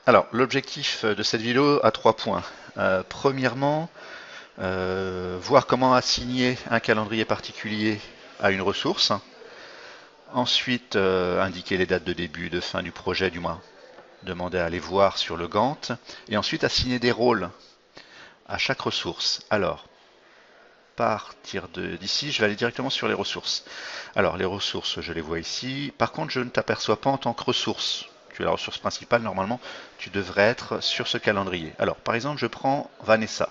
Alors, l'objectif de cette vidéo a 3 points. Premièrement, voir comment assigner un calendrier particulier à une ressource. Ensuite, indiquer les dates de début et de fin du projet, du moins demander à les voir sur le Gantt. Et ensuite, assigner des rôles à chaque ressource. Alors, partir d'ici, je vais aller directement sur les ressources. Alors, les ressources, je les vois ici. Par contre, je ne t'aperçois pas en tant que ressource. Tu es la ressource principale, normalement, tu devrais être sur ce calendrier. Alors, par exemple, je prends Vanessa.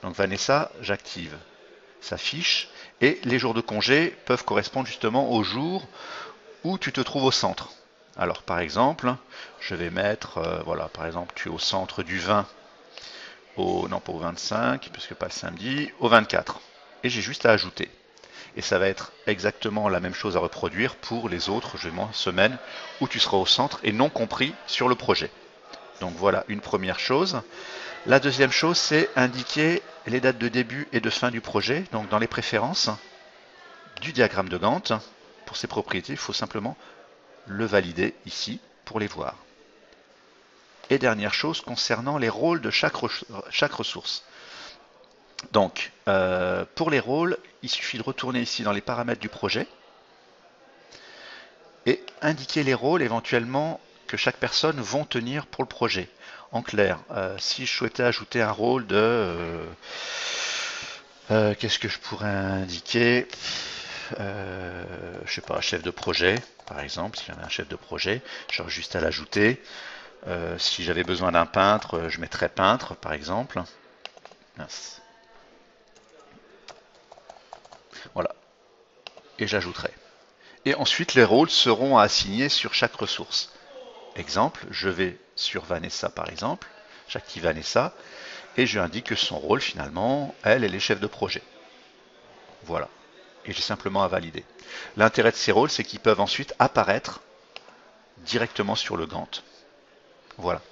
Donc, Vanessa, j'active sa fiche et les jours de congé peuvent correspondre justement aux jours où tu te trouves au centre. Alors, par exemple, je vais mettre, voilà, par exemple, tu es au centre du 20 non pas au 25, puisque pas le samedi, au 24. Et j'ai juste à ajouter. Et ça va être exactement la même chose à reproduire pour les autres semaines où tu seras au centre et non compris sur le projet. Donc voilà une première chose. La deuxième chose, c'est indiquer les dates de début et de fin du projet. Donc dans les préférences du diagramme de Gantt, pour ces propriétés, il faut simplement le valider ici pour les voir. Et dernière chose concernant les rôles de chaque ressource. Donc, pour les rôles, il suffit de retourner ici dans les paramètres du projet et indiquer les rôles éventuellement que chaque personne vont tenir pour le projet. En clair, si je souhaitais ajouter un rôle qu'est-ce que je pourrais indiquer je sais pas, chef de projet, par exemple, si j'avais un chef de projet, j'aurais juste à l'ajouter. Si j'avais besoin d'un peintre, je mettrais peintre, par exemple. Mince. Voilà, et j'ajouterai. Et ensuite, les rôles seront à assigner sur chaque ressource. Exemple, je vais sur Vanessa par exemple, j'active Vanessa et je indique que son rôle finalement, elle est chef de projet. Voilà. Et j'ai simplement à valider. L'intérêt de ces rôles, c'est qu'ils peuvent ensuite apparaître directement sur le Gantt. Voilà.